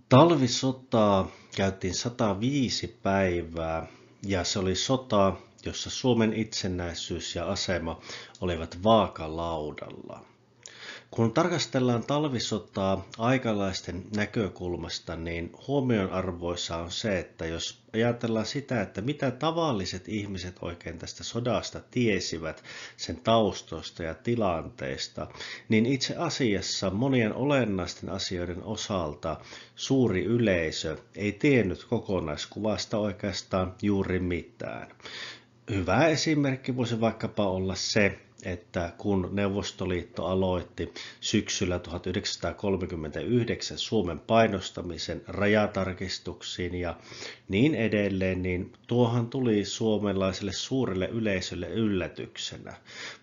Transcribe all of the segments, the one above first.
Talvisotaa käytiin 105 päivää ja se oli sota, jossa Suomen itsenäisyys ja asema olivat vaakalaudalla. Kun tarkastellaan talvisotaa aikalaisten näkökulmasta, niin huomionarvoista on se, että jos ajatellaan sitä, että mitä tavalliset ihmiset oikein tästä sodasta tiesivät, sen taustoista ja tilanteista, niin itse asiassa monien olennaisten asioiden osalta suuri yleisö ei tiennyt kokonaiskuvasta oikeastaan juuri mitään. Hyvä esimerkki voisi vaikkapa olla se, että kun Neuvostoliitto aloitti syksyllä 1939 Suomen painostamisen rajatarkistuksiin ja niin edelleen, niin tuohan tuli suomalaiselle suurelle yleisölle yllätyksenä.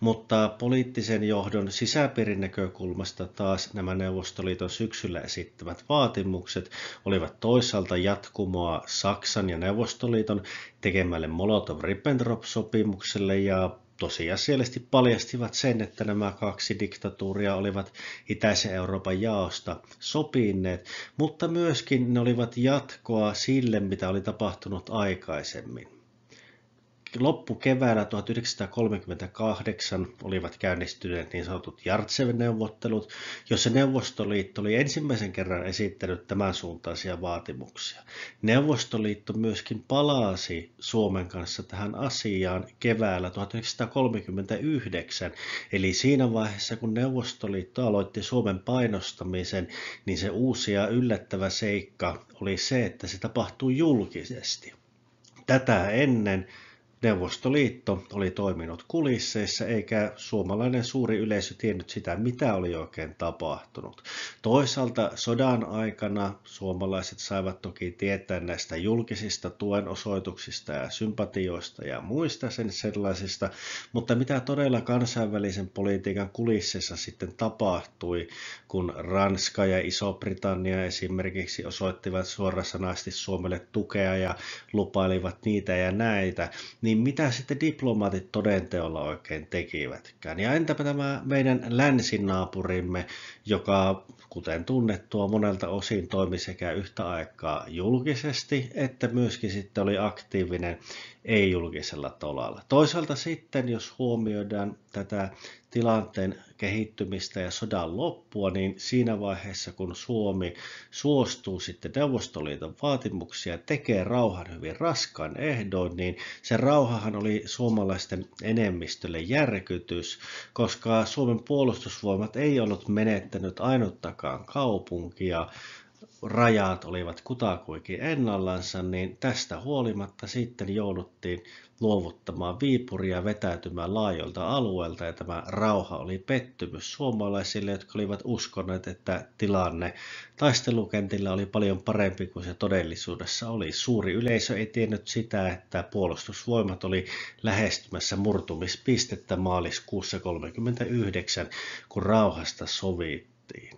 Mutta poliittisen johdon sisäpiirin näkökulmasta taas nämä Neuvostoliiton syksyllä esittämät vaatimukset olivat toisaalta jatkumoa Saksan ja Neuvostoliiton tekemälle Molotov-Ribbentrop-sopimukselle ja tosiasiallisesti paljastivat sen, että nämä kaksi diktatuuria olivat itäisen Euroopan jaosta sopineet, mutta myöskin ne olivat jatkoa sille, mitä oli tapahtunut aikaisemmin. Loppukeväällä 1938 olivat käynnistyneet niin sanotut Jartsev-neuvottelut, jossa Neuvostoliitto oli ensimmäisen kerran esittänyt tämän suuntaisia vaatimuksia. Neuvostoliitto myöskin palasi Suomen kanssa tähän asiaan keväällä 1939, eli siinä vaiheessa kun Neuvostoliitto aloitti Suomen painostamisen, niin se uusi ja yllättävä seikka oli se, että se tapahtui julkisesti. Tätä ennen Neuvostoliitto oli toiminut kulisseissa eikä suomalainen suuri yleisö tiennyt sitä, mitä oli oikein tapahtunut. Toisaalta sodan aikana suomalaiset saivat toki tietää näistä julkisista tuenosoituksista ja sympatioista ja muista sen sellaisista, mutta mitä todella kansainvälisen politiikan kulisseissa sitten tapahtui, kun Ranska ja Iso-Britannia esimerkiksi osoittivat suorasanaisesti Suomelle tukea ja lupailivat niitä ja näitä, niin mitä sitten diplomaatit todenteolla oikein tekivätkään? Ja entäpä tämä meidän länsinaapurimme, joka kuten tunnettua monelta osin toimi sekä yhtä aikaa julkisesti, että myöskin sitten oli aktiivinen ei-julkisella tolalla. Toisaalta sitten, jos huomioidaan tätä tilanteen kehittymistä ja sodan loppua, niin siinä vaiheessa, kun Suomi suostuu sitten Neuvostoliiton vaatimuksia ja tekee rauhan hyvin raskaan ehdoin, niin se rauhahan oli suomalaisten enemmistölle järkytys, koska Suomen puolustusvoimat ei ollut menettänyt ainuttakaan kaupunkia, rajat olivat kutakuinkin ennallansa, niin tästä huolimatta sitten jouduttiin luovuttamaan Viipuria ja vetäytymään laajoilta alueilta, ja tämä rauha oli pettymys suomalaisille, jotka olivat uskoneet, että tilanne taistelukentillä oli paljon parempi kuin se todellisuudessa oli. Suuri yleisö ei tiennyt sitä, että puolustusvoimat oli lähestymässä murtumispistettä maaliskuussa 1939, kun rauhasta sovittiin.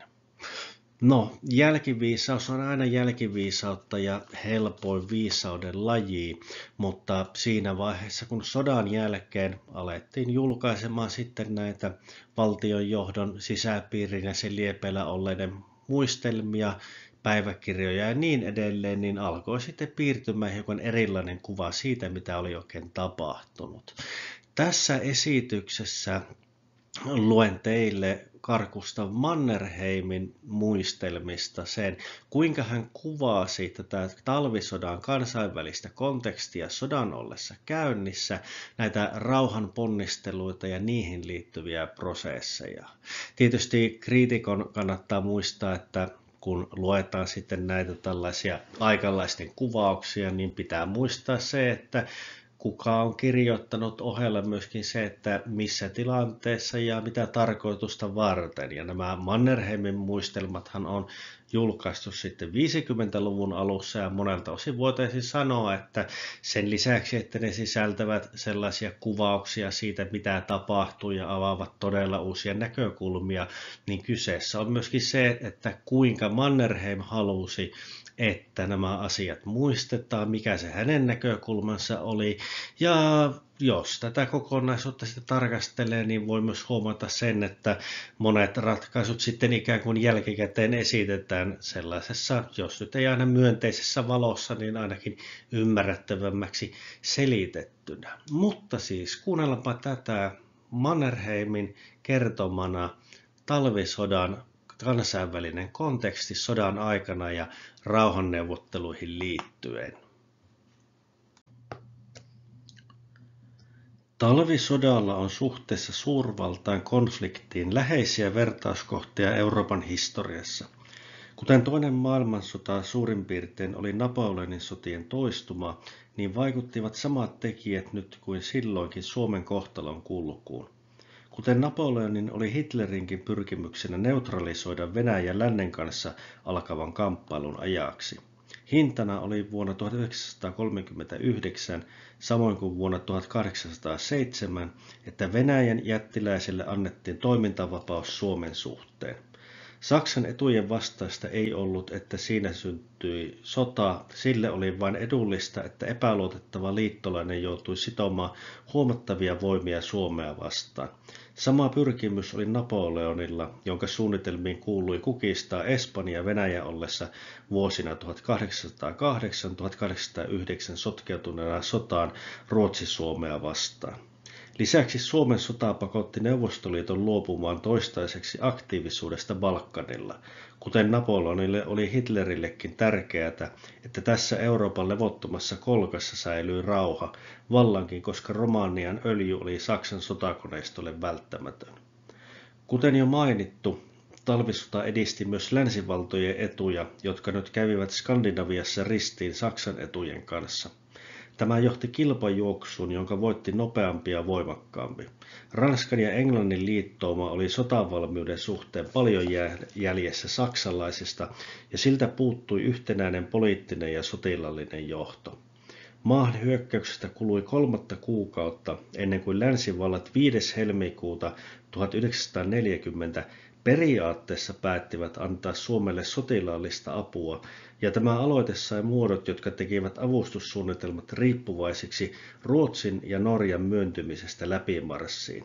No, jälkiviisaus on aina jälkiviisautta ja helpoin viisauden laji, mutta siinä vaiheessa kun sodan jälkeen alettiin julkaisemaan sitten näitä valtionjohdon sisäpiirin ja sen liepeillä olleiden muistelmia, päiväkirjoja ja niin edelleen, niin alkoi sitten piirtymään hiukan erilainen kuva siitä, mitä oli oikein tapahtunut. Tässä esityksessä luen teille Karkusta Mannerheimin muistelmista sen, kuinka hän kuvasi tätä talvisodan kansainvälistä kontekstia sodan ollessa käynnissä, näitä rauhan ponnisteluita ja niihin liittyviä prosesseja. Tietysti kriitikon kannattaa muistaa, että kun luetaan sitten näitä tällaisia aikalaisten kuvauksia, niin pitää muistaa se, että kuka on kirjoittanut ohella myöskin se, että missä tilanteessa ja mitä tarkoitusta varten. Ja nämä Mannerheimin muistelmathan on julkaistu sitten 50-luvun alussa ja monelta osin voitaisiin sanoa, että sen lisäksi, että ne sisältävät sellaisia kuvauksia siitä, mitä tapahtuu ja avaavat todella uusia näkökulmia, niin kyseessä on myöskin se, että kuinka Mannerheim halusi, että nämä asiat muistetaan, mikä se hänen näkökulmansa oli Ja jos tätä kokonaisuutta sitten tarkastelee, niin voi myös huomata sen, että monet ratkaisut sitten ikään kuin jälkikäteen esitetään sellaisessa, jos nyt ei aina myönteisessä valossa, niin ainakin ymmärrettävämmäksi selitettynä. Mutta siis kuunnellaanpa tätä Mannerheimin kertomana talvisodan kansainvälinen konteksti sodan aikana ja rauhanneuvotteluihin liittyen. Talvisodalla on suhteessa suurvaltain konfliktiin läheisiä vertauskohtia Euroopan historiassa. Kuten toinen maailmansota suurin piirtein oli Napoleonin sotien toistuma, niin vaikuttivat samat tekijät nyt kuin silloinkin Suomen kohtalon kulkuun. Kuten Napoleonin oli Hitlerinkin pyrkimyksenä neutralisoida Venäjän lännen kanssa alkavan kamppailun ajaksi. Hintana oli vuonna 1939, samoin kuin vuonna 1807, että Venäjän jättiläisille annettiin toimintavapaus Suomen suhteen. Saksan etujen vastaista ei ollut, että siinä syntyi sota, sille oli vain edullista, että epäluotettava liittolainen joutui sitomaan huomattavia voimia Suomea vastaan. Sama pyrkimys oli Napoleonilla, jonka suunnitelmiin kuului kukistaa Espanja Venäjän ollessa vuosina 1808-1809 sotkeutuneena sotaan Ruotsi-Suomea vastaan. Lisäksi Suomen sota pakotti Neuvostoliiton luopumaan toistaiseksi aktiivisuudesta Balkanilla, kuten Napoleonille oli Hitlerillekin tärkeää, että tässä Euroopan levottomassa kolkassa säilyi rauha, vallankin koska Romanian öljy oli Saksan sotakoneistolle välttämätön. Kuten jo mainittu, talvisota edisti myös länsivaltojen etuja, jotka nyt kävivät Skandinaviassa ristiin Saksan etujen kanssa. Tämä johti kilpajuoksuun, jonka voitti nopeampi ja voimakkaampi. Ranskan ja Englannin liittouma oli sotavalmiuden suhteen paljon jäljessä saksalaisista, ja siltä puuttui yhtenäinen poliittinen ja sotilaallinen johto. Maan hyökkäyksestä kului 3 kuukautta ennen kuin länsivallat 5. helmikuuta 1940 periaatteessa päättivät antaa Suomelle sotilaallista apua, ja tämä aloite sai muodot, jotka tekivät avustussuunnitelmat riippuvaisiksi Ruotsin ja Norjan myöntymisestä läpimarssiin.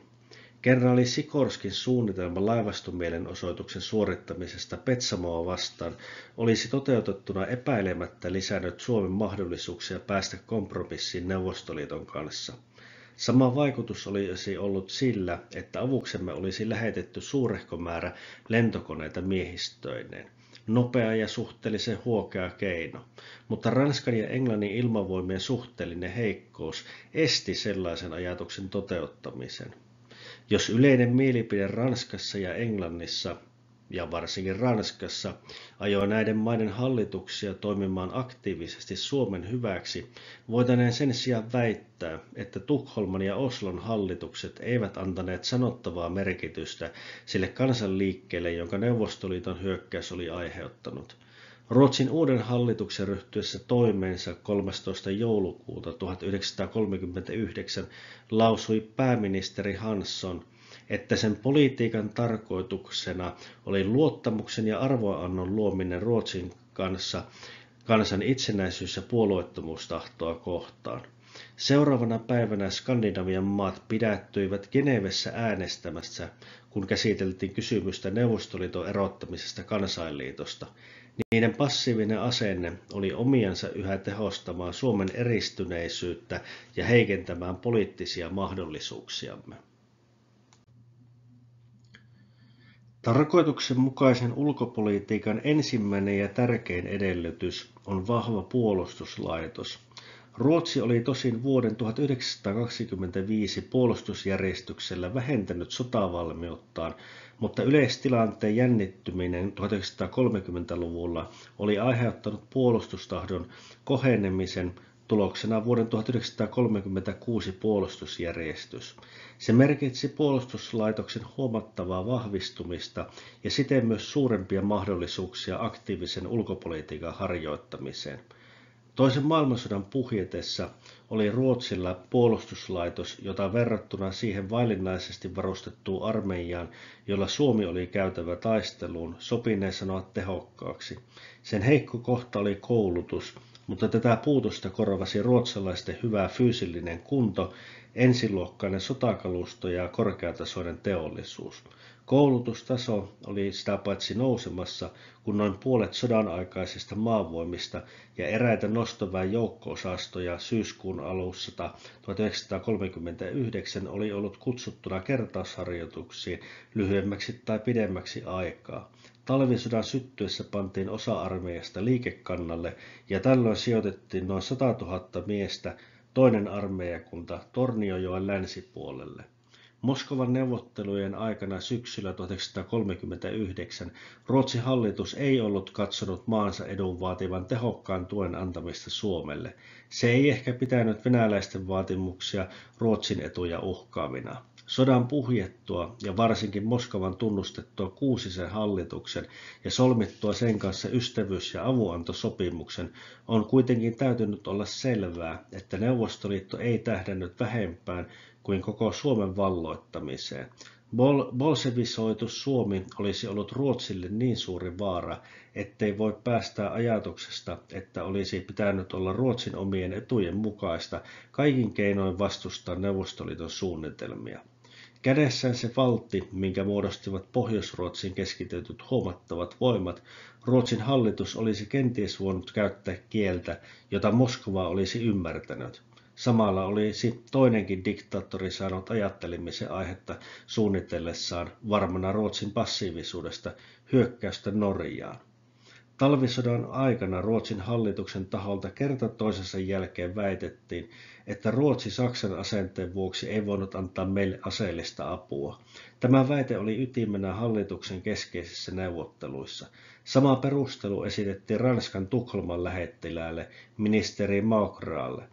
Kenraali Sikorskin suunnitelma laivastomielenosoituksen suorittamisesta Petsamoa vastaan olisi toteutettuna epäilemättä lisännyt Suomen mahdollisuuksia päästä kompromissiin Neuvostoliiton kanssa. Sama vaikutus olisi ollut sillä, että avuksemme olisi lähetetty suurehko määrä lentokoneita miehistöineen. Nopea ja suhteellisen huokea keino, mutta Ranskan ja Englannin ilmavoimien suhteellinen heikkous esti sellaisen ajatuksen toteuttamisen. Jos yleinen mielipide Ranskassa ja Englannissa, ja varsinkin Ranskassa, ajoi näiden maiden hallituksia toimimaan aktiivisesti Suomen hyväksi, voitaneen sen sijaan väittää, että Tukholman ja Oslon hallitukset eivät antaneet sanottavaa merkitystä sille kansanliikkeelle, jonka Neuvostoliiton hyökkäys oli aiheuttanut. Ruotsin uuden hallituksen ryhtyessä toimeensa 13. joulukuuta 1939 lausui pääministeri Hansson, että sen politiikan tarkoituksena oli luottamuksen ja arvoannon luominen Ruotsin kansan itsenäisyys- ja puolueettomuustahtoa kohtaan. Seuraavana päivänä Skandinavian maat pidättyivät Genevessä äänestämässä, kun käsiteltiin kysymystä Neuvostoliiton erottamisesta kansainliitosta. Niiden passiivinen asenne oli omiansa yhä tehostamaan Suomen eristyneisyyttä ja heikentämään poliittisia mahdollisuuksiamme. Tarkoituksenmukaisen ulkopolitiikan ensimmäinen ja tärkein edellytys on vahva puolustuslaitos. Ruotsi oli tosin vuoden 1925 puolustusjärjestyksellä vähentänyt sotavalmiuttaan, mutta yleistilanteen jännittyminen 1930-luvulla oli aiheuttanut puolustustahdon kohenemisen tuloksena vuoden 1936 puolustusjärjestys. Se merkitsi puolustuslaitoksen huomattavaa vahvistumista ja siten myös suurempia mahdollisuuksia aktiivisen ulkopolitiikan harjoittamiseen. Toisen maailmansodan puhjetessa oli Ruotsilla puolustuslaitos, jota verrattuna siihen vaillinaisesti varustettuun armeijaan, jolla Suomi oli käytävä taisteluun, sopinee sanoa tehokkaaksi. Sen heikko kohta oli koulutus, mutta tätä puutosta korvasi ruotsalaisten hyvä fyysillinen kunto, ensiluokkainen sotakalusto ja korkeatasoinen teollisuus. Koulutustaso oli sitä paitsi nousemassa, kun noin puolet sodan aikaisista maavoimista ja eräitä nostoväen joukko-osastoja syyskuun alussa 1939 oli ollut kutsuttuna kertausharjoituksiin lyhyemmäksi tai pidemmäksi aikaa. Talvisodan syttyessä pantiin osa armeijasta liikekannalle ja tällöin sijoitettiin noin 100 000 miestä toinen armeijakunta Torniojoen länsipuolelle. Moskovan neuvottelujen aikana syksyllä 1939 Ruotsin hallitus ei ollut katsonut maansa edun vaativan tehokkaan tuen antamista Suomelle. Se ei ehkä pitänyt venäläisten vaatimuksia Ruotsin etuja uhkaavina. Sodan puhjettua ja varsinkin Moskovan tunnustettua Kuusisen hallituksen ja solmittua sen kanssa ystävyys- ja avunantosopimuksen on kuitenkin täytynyt olla selvää, että Neuvostoliitto ei tähdännyt vähempään kuin koko Suomen valloittamiseen. Bolsevisoitu Suomi olisi ollut Ruotsille niin suuri vaara, ettei voi päästää ajatuksesta, että olisi pitänyt olla Ruotsin omien etujen mukaista kaikin keinoin vastustaa Neuvostoliiton suunnitelmia. Kädessään se valtti, minkä muodostivat Pohjois-Ruotsin keskitetyt huomattavat voimat, Ruotsin hallitus olisi kenties voinut käyttää kieltä, jota Moskova olisi ymmärtänyt. Samalla olisi toinenkin diktaattori saanut ajattelemisen aihetta suunnitellessaan varmana Ruotsin passiivisuudesta hyökkäystä Norjaan. Talvisodan aikana Ruotsin hallituksen taholta kerta toisensa jälkeen väitettiin, että Ruotsi Saksan asenteen vuoksi ei voinut antaa meille aseellista apua. Tämä väite oli ytimenä hallituksen keskeisissä neuvotteluissa. Sama perustelu esitettiin Ranskan Tukholman lähettiläälle, ministeri Maugralle.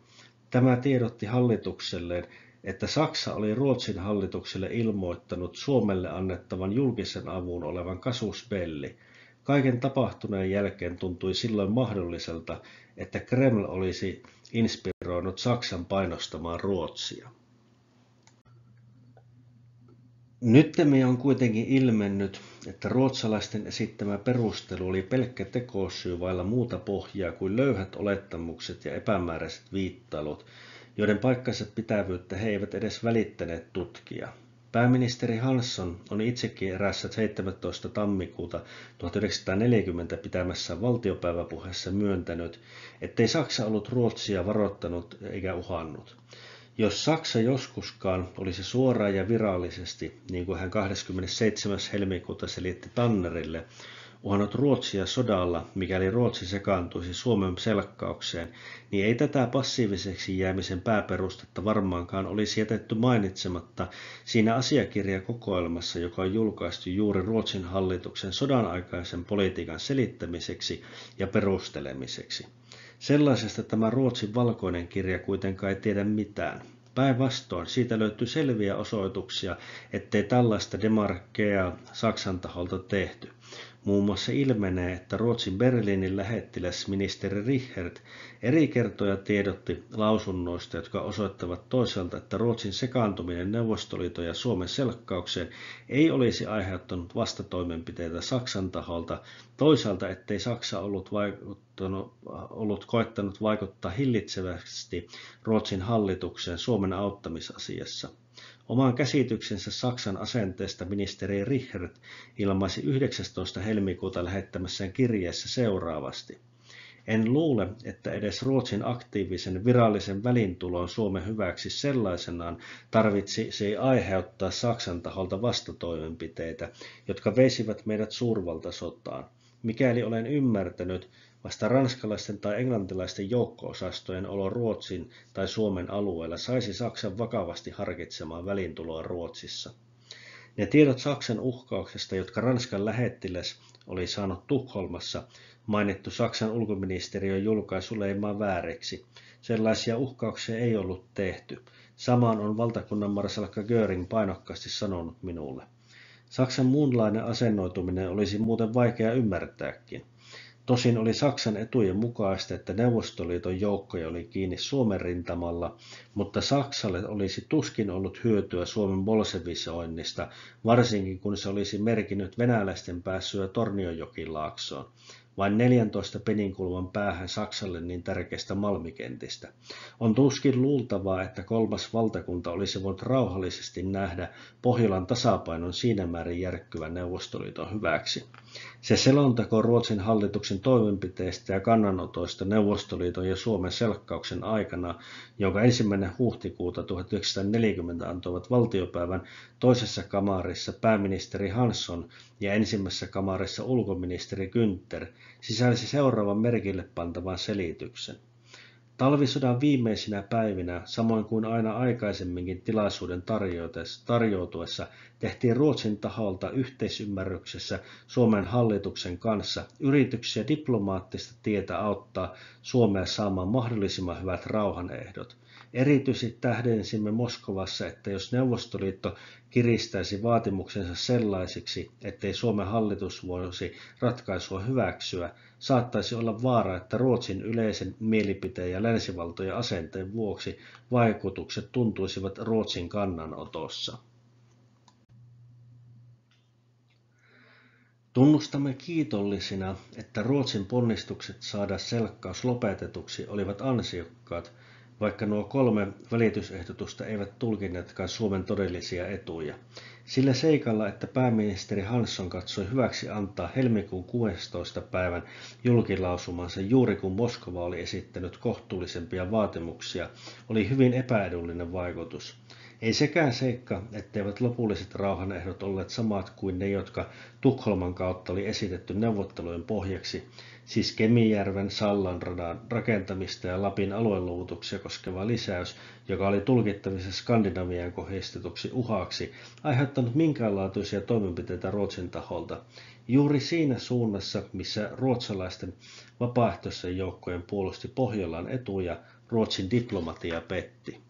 Tämä tiedotti hallitukselleen, että Saksa oli Ruotsin hallitukselle ilmoittanut Suomelle annettavan julkisen avun olevan casus belli. Kaiken tapahtuneen jälkeen tuntui silloin mahdolliselta, että Kreml olisi inspiroinut Saksan painostamaan Ruotsia. Nyttemmin on kuitenkin ilmennyt, että ruotsalaisten esittämä perustelu oli pelkkä tekosyy vailla muuta pohjaa kuin löyhät olettamukset ja epämääräiset viittailut, joiden paikkansa pitävyyttä he eivät edes välittäneet tutkia. Pääministeri Hansson on itsekin eräässä 17. tammikuuta 1940 pitämässä valtiopäiväpuheessa myöntänyt, ettei Saksa ollut Ruotsia varoittanut eikä uhannut. Jos Saksa joskuskaan olisi suoraan ja virallisesti, niin kuin hän 27. helmikuuta selitti Tannerille, uhannut Ruotsia sodalla, mikäli Ruotsi sekaantuisi Suomen selkkaukseen, niin ei tätä passiiviseksi jäämisen pääperustetta varmaankaan olisi jätetty mainitsematta siinä asiakirjakokoelmassa, joka on julkaistu juuri Ruotsin hallituksen sodan aikaisen politiikan selittämiseksi ja perustelemiseksi. Sellaisesta tämä Ruotsin valkoinen kirja kuitenkaan ei tiedä mitään. Päinvastoin siitä löytyy selviä osoituksia, ettei tällaista demarkea Saksan taholta tehty. Muun muassa ilmenee, että Ruotsin Berliinin lähettiläs ministeri Richert eri kertoja tiedotti lausunnoista, jotka osoittavat toisaalta, että Ruotsin sekaantuminen Neuvostoliiton ja Suomen selkkaukseen ei olisi aiheuttanut vastatoimenpiteitä Saksan taholta, toisaalta ettei Saksa ollut koettanut vaikuttaa hillitsevästi Ruotsin hallitukseen Suomen auttamisasiassa. Oman käsityksensä Saksan asenteesta ministeri Richert ilmaisi 19. helmikuuta lähettämässään kirjeessä seuraavasti. En luule, että edes Ruotsin aktiivisen virallisen välintulon Suomen hyväksi sellaisenaan tarvitsisi aiheuttaa Saksan taholta vastatoimenpiteitä, jotka veisivät meidät suurvaltasotaan. Mikäli olen ymmärtänyt, vasta ranskalaisten tai englantilaisten joukko-osastojen olo Ruotsin tai Suomen alueella saisi Saksan vakavasti harkitsemaan väliintuloa Ruotsissa. Ne tiedot Saksan uhkauksesta, jotka Ranskan lähettiläs oli saanut Tukholmassa, mainittu Saksan ulkoministeriön julkaisu leimaa vääriksi. Sellaisia uhkauksia ei ollut tehty. Samaan on valtakunnan marsalkka Göring painokkaasti sanonut minulle. Saksan muunlainen asennoituminen olisi muuten vaikea ymmärtääkin. Tosin oli Saksan etujen mukaista, että Neuvostoliiton joukkoja oli kiinni Suomen rintamalla, mutta Saksalle olisi tuskin ollut hyötyä Suomen bolsevisoinnista, varsinkin kun se olisi merkinnyt venäläisten päässyä Tornionjokilaaksoon. vain 14 peninkulman päähän Saksalle niin tärkeistä malmikentistä. On tuskin luultavaa, että kolmas valtakunta olisi voinut rauhallisesti nähdä Pohjolan tasapainon siinä määrin järkkyvän Neuvostoliiton hyväksi. Se selonteko Ruotsin hallituksen toimenpiteistä ja kannanotoista Neuvostoliiton ja Suomen selkkauksen aikana, jonka 1. huhtikuuta 1940 antoivat valtiopäivän toisessa kamarissa pääministeri Hansson ja ensimmäisessä kamarissa ulkoministeri Günther, sisälsi seuraavan merkille pantavan selityksen. Talvisodan viimeisinä päivinä, samoin kuin aina aikaisemminkin tilaisuuden tarjoutuessa, tehtiin Ruotsin taholta yhteisymmärryksessä Suomen hallituksen kanssa yrityksiä diplomaattista tietä auttaa Suomea saamaan mahdollisimman hyvät rauhanehdot. Erityisesti tähdensimme Moskovassa, että jos Neuvostoliitto kiristäisi vaatimuksensa sellaisiksi, ettei Suomen hallitus voisi ratkaisua hyväksyä, saattaisi olla vaara, että Ruotsin yleisen mielipiteen ja länsivaltojen asenteen vuoksi vaikutukset tuntuisivat Ruotsin kannanotossa. Tunnustamme kiitollisina, että Ruotsin ponnistukset saada selkkaus lopetetuksi olivat ansiokkaat, vaikka nuo 3 välitysehdotusta eivät tulkinneetkaan Suomen todellisia etuja. Sillä seikalla, että pääministeri Hansson katsoi hyväksi antaa helmikuun 16. päivän julkilausumansa juuri kun Moskova oli esittänyt kohtuullisempia vaatimuksia, oli hyvin epäedullinen vaikutus. Ei sekään seikka, etteivät lopulliset rauhanehdot olleet samat kuin ne, jotka Tukholman kautta oli esitetty neuvottelujen pohjaksi, siis Kemijärven Sallan radan rakentamista ja Lapin alueluovutuksia koskeva lisäys, joka oli tulkittavissa Skandinaviaan kohdistetuksi uhaksi, aiheuttanut minkäänlaatuisia toimenpiteitä Ruotsin taholta. Juuri siinä suunnassa, missä ruotsalaisten vapaaehtoisten joukkojen puolusti Pohjolan etuja, Ruotsin diplomatia petti.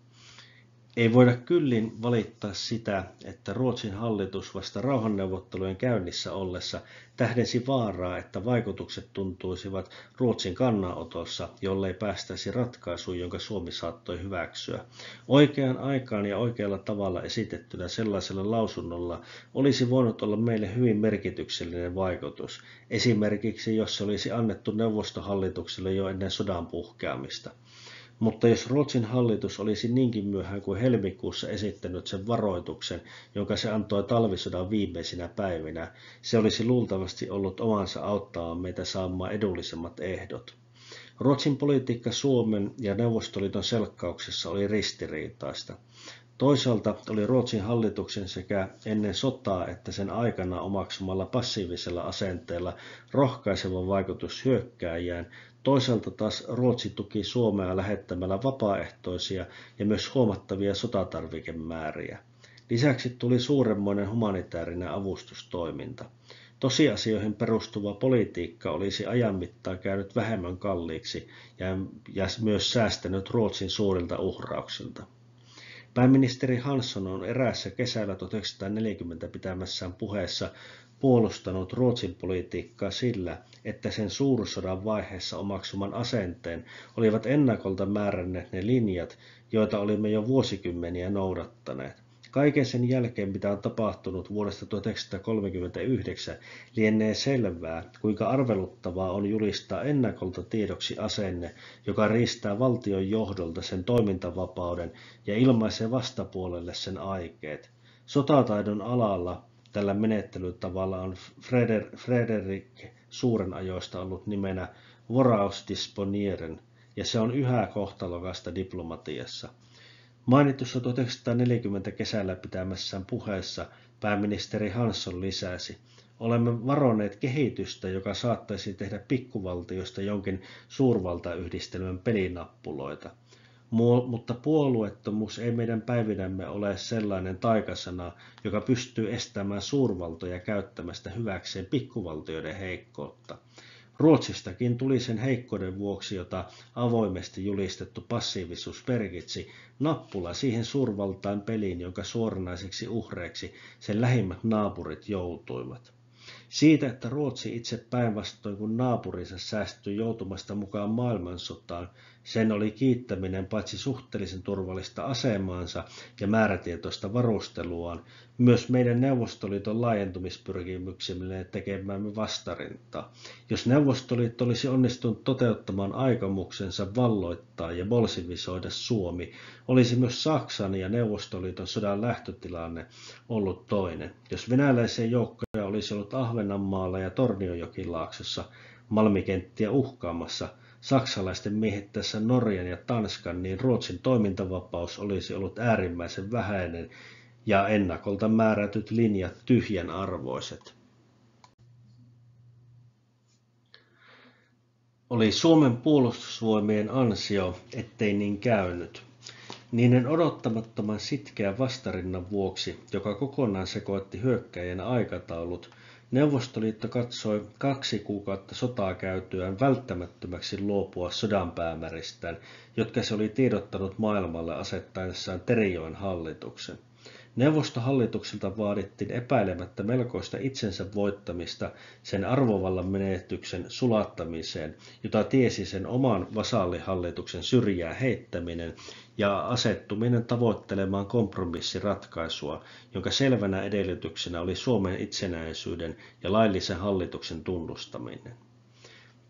Ei voida kyllin valittaa sitä, että Ruotsin hallitus vasta rauhanneuvottelujen käynnissä ollessa tähdensi vaaraa, että vaikutukset tuntuisivat Ruotsin kannanotossa, jollei päästäisi ratkaisuun, jonka Suomi saattoi hyväksyä. Oikeaan aikaan ja oikealla tavalla esitettynä sellaisella lausunnolla olisi voinut olla meille hyvin merkityksellinen vaikutus, esimerkiksi jos se olisi annettu neuvostohallitukselle jo ennen sodan puhkeamista. Mutta jos Ruotsin hallitus olisi niinkin myöhään kuin helmikuussa esittänyt sen varoituksen, jonka se antoi talvisodan viimeisinä päivinä, se olisi luultavasti ollut omansa auttamaan meitä saamaan edullisemmat ehdot. Ruotsin politiikka Suomen ja Neuvostoliiton selkkauksessa oli ristiriitaista. Toisaalta oli Ruotsin hallituksen sekä ennen sotaa että sen aikana omaksumalla passiivisella asenteella rohkaiseva vaikutus hyökkääjään. Toisaalta taas Ruotsi tuki Suomea lähettämällä vapaaehtoisia ja myös huomattavia sotatarvikemääriä. Lisäksi tuli suuremmoinen humanitaarinen avustustoiminta. Tosiasioihin perustuva politiikka olisi ajan mittaan käynyt vähemmän kalliiksi ja myös säästänyt Ruotsin suurilta uhrauksilta. Pääministeri Hansson on eräässä kesällä 1940 pitämässään puheessa puolustanut Ruotsin politiikkaa sillä, että sen suursodan vaiheessa omaksuman asenteen olivat ennakolta määränneet ne linjat, joita olimme jo vuosikymmeniä noudattaneet. Kaiken sen jälkeen, mitä on tapahtunut vuodesta 1939, lienee selvää, kuinka arveluttavaa on julistaa ennakolta tiedoksi asenne, joka riistää valtion johdolta sen toimintavapauden ja ilmaisee vastapuolelle sen aikeet. Sotataidon alalla tällä menettelytavalla on Frederik Suuren ajoista ollut nimenä Vorausdisponieren, ja se on yhä kohtalokasta diplomatiassa. Mainitussa 1940 kesällä pitämässään puheessa pääministeri Hansson lisäsi: olemme varonneet kehitystä, joka saattaisi tehdä pikkuvaltiosta jonkin suurvaltayhdistelmän pelinappuloita. Mutta puolueettomuus ei meidän päivinämme ole sellainen taikasana, joka pystyy estämään suurvaltoja käyttämästä hyväkseen pikkuvaltioiden heikkoutta. Ruotsistakin tuli sen heikkouden vuoksi, jota avoimesti julistettu passiivisuus merkitsi, nappula siihen suurvaltain peliin, jonka suoranaiseksi uhreiksi sen lähimmät naapurit joutuivat. Siitä, että Ruotsi itse päinvastoin kuin naapurinsa säästyi joutumasta mukaan maailmansotaan, sen oli kiittäminen paitsi suhteellisen turvallista asemaansa ja määrätietoista varusteluaan, myös meidän Neuvostoliiton laajentumispyrkimyksille tekemäämme vastarintaa. Jos Neuvostoliitto olisi onnistunut toteuttamaan aikomuksensa valloittaa ja bolshevisoida Suomi, olisi myös Saksan ja Neuvostoliiton sodan lähtötilanne ollut toinen. Jos venäläisiä joukkoja olisi ollut Ahvenanmaalla ja Tornionjokilaaksossa malmikenttiä uhkaamassa, saksalaisten miehittäessä Norjan ja Tanskan, niin Ruotsin toimintavapaus olisi ollut äärimmäisen vähäinen ja ennakolta määrätyt linjat tyhjän arvoiset. Oli Suomen puolustusvoimien ansio, ettei niin käynyt. Niiden odottamattoman sitkeän vastarinnan vuoksi, joka kokonaan sekoitti hyökkäjien aikataulut, Neuvostoliitto katsoi 2 kuukautta sotaa käytyään välttämättömäksi luopua sodan päämäristään, jotka se oli tiedottanut maailmalle asettaessaan Terijoen hallituksen. Neuvostohallitukselta vaadittiin epäilemättä melkoista itsensä voittamista sen arvovallan menetyksen sulattamiseen, jota tiesi sen oman vasallihallituksen syrjää heittäminen ja asettuminen tavoittelemaan kompromissiratkaisua, jonka selvänä edellytyksenä oli Suomen itsenäisyyden ja laillisen hallituksen tunnustaminen.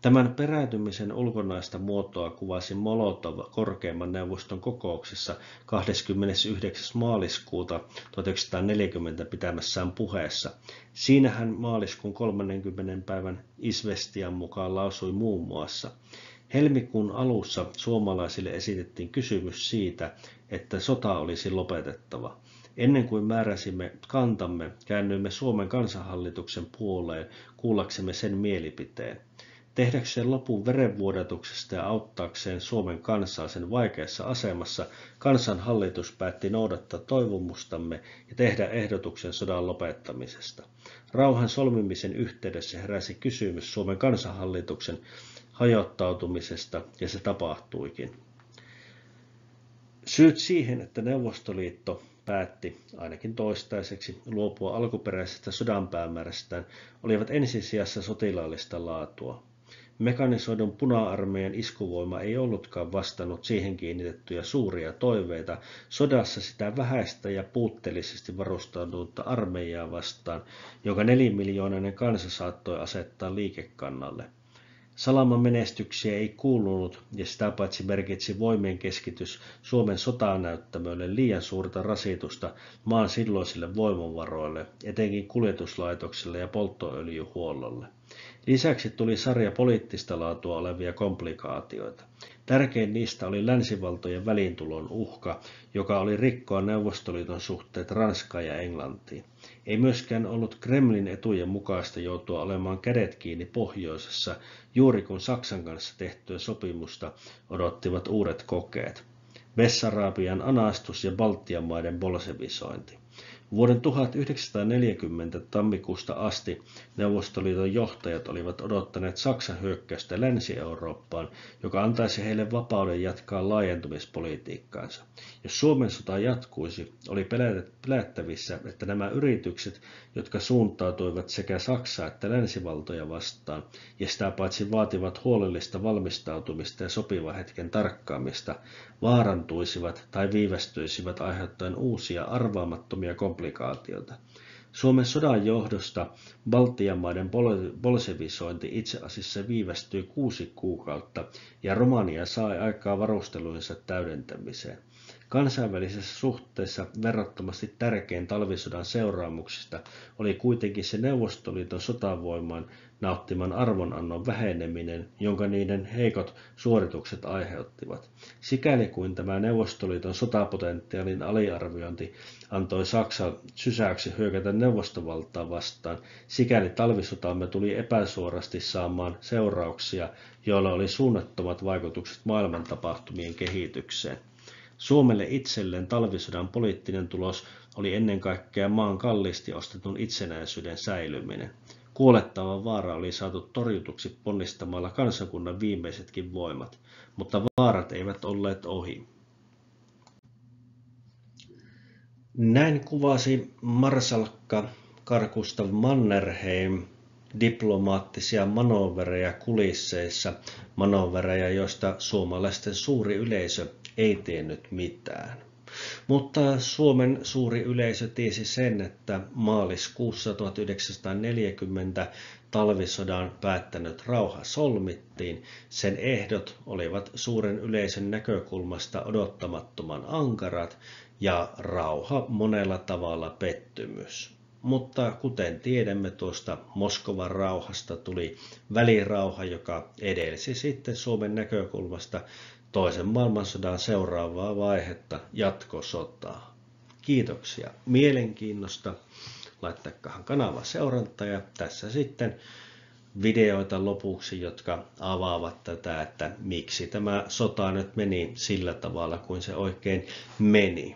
Tämän perääntymisen ulkonaista muotoa kuvasi Molotov korkeimman neuvoston kokouksessa 29. maaliskuuta 1940 pitämässään puheessa. Siinä hän maaliskuun 30. päivän Izvestian mukaan lausui muun muassa: helmikuun alussa suomalaisille esitettiin kysymys siitä, että sota olisi lopetettava. Ennen kuin määräsimme kantamme, käännyimme Suomen kansanhallituksen puoleen kuullaksemme sen mielipiteen. Tehdäkseen lopun verenvuodatuksesta ja auttaakseen Suomen kansaa sen vaikeassa asemassa, kansanhallitus päätti noudattaa toivomustamme ja tehdä ehdotuksen sodan lopettamisesta. Rauhan solmimisen yhteydessä heräsi kysymys Suomen kansanhallituksen hajottautumisesta, ja se tapahtuikin. Syyt siihen, että Neuvostoliitto päätti, ainakin toistaiseksi, luopua alkuperäisestä sodan päämäärästään, olivat ensisijassa sotilaallista laatua. Mekanisoidun puna-armeijan iskuvoima ei ollutkaan vastannut siihen kiinnitettyjä suuria toiveita sodassa sitä vähäistä ja puutteellisesti varustautunutta armeijaa vastaan, jonka 4-miljoonainen kansa saattoi asettaa liikekannalle. Salaman menestyksiä ei kuulunut, ja sitä paitsi merkitsi voimien keskitys Suomen sotanäyttämöille liian suurta rasitusta maan silloisille voimavaroille, etenkin kuljetuslaitoksille ja polttoöljyhuollolle. Lisäksi tuli sarja poliittista laatua olevia komplikaatioita. Tärkein niistä oli länsivaltojen väliintulon uhka, joka oli rikkoa Neuvostoliiton suhteet Ranskaan ja Englantiin. Ei myöskään ollut Kremlin etujen mukaista joutua olemaan kädet kiinni pohjoisessa, juuri kun Saksan kanssa tehtyä sopimusta odottivat uudet kokeet. Bessarabian anastus ja Baltian maiden bolsevisointi. Vuoden 1940 tammikuusta asti Neuvostoliiton johtajat olivat odottaneet Saksan hyökkäystä Länsi-Eurooppaan, joka antaisi heille vapauden jatkaa laajentumispolitiikkaansa. Jos Suomen sota jatkuisi, oli pelättävissä, että nämä yritykset, jotka suuntautuivat sekä Saksaa että länsivaltoja vastaan, ja sitä paitsi vaativat huolellista valmistautumista ja sopivan hetken tarkkaamista, vaarantuisivat tai viivästyisivät aiheuttaen uusia arvaamattomia komplikaatioita. Suomen sodan johdosta Baltian maiden bolsevisointi itse asiassa viivästyi 6 kuukautta ja Romania sai aikaa varusteluinsa täydentämiseen. Kansainvälisessä suhteessa verrattomasti tärkein talvisodan seuraamuksista oli kuitenkin se Neuvostoliiton sotavoiman nauttiman arvonannon väheneminen, jonka niiden heikot suoritukset aiheuttivat. Sikäli kuin tämä Neuvostoliiton sotapotentiaalin aliarviointi antoi Saksan sysäyksen hyökätä neuvostovaltaa vastaan, sikäli talvisotamme tuli epäsuorasti saamaan seurauksia, joilla oli suunnattomat vaikutukset maailman tapahtumien kehitykseen. Suomelle itselleen talvisodan poliittinen tulos oli ennen kaikkea maan kalliisti ostetun itsenäisyyden säilyminen. Kuolettava vaara oli saatu torjutuksi ponnistamalla kansakunnan viimeisetkin voimat, mutta vaarat eivät olleet ohi. Näin kuvasi marsalkka Carl Gustaf Mannerheim diplomaattisia manööverejä kulisseissa, manööverejä, joista suomalaisten suuri yleisö ei tiennyt mitään. Mutta Suomen suuri yleisö tiesi sen, että maaliskuussa 1940 talvisodan päättänyt rauha solmittiin. Sen ehdot olivat suuren yleisön näkökulmasta odottamattoman ankarat ja rauha monella tavalla pettymys. Mutta kuten tiedämme, tuosta Moskovan rauhasta tuli välirauha, joka edelsi sitten Suomen näkökulmasta toisen maailmansodan seuraavaa vaihetta, jatkosotaa. Kiitoksia mielenkiinnosta. Laittakahan kanava seurantaa ja tässä sitten videoita lopuksi, jotka avaavat tätä, että miksi tämä sota nyt meni sillä tavalla kuin se oikein meni.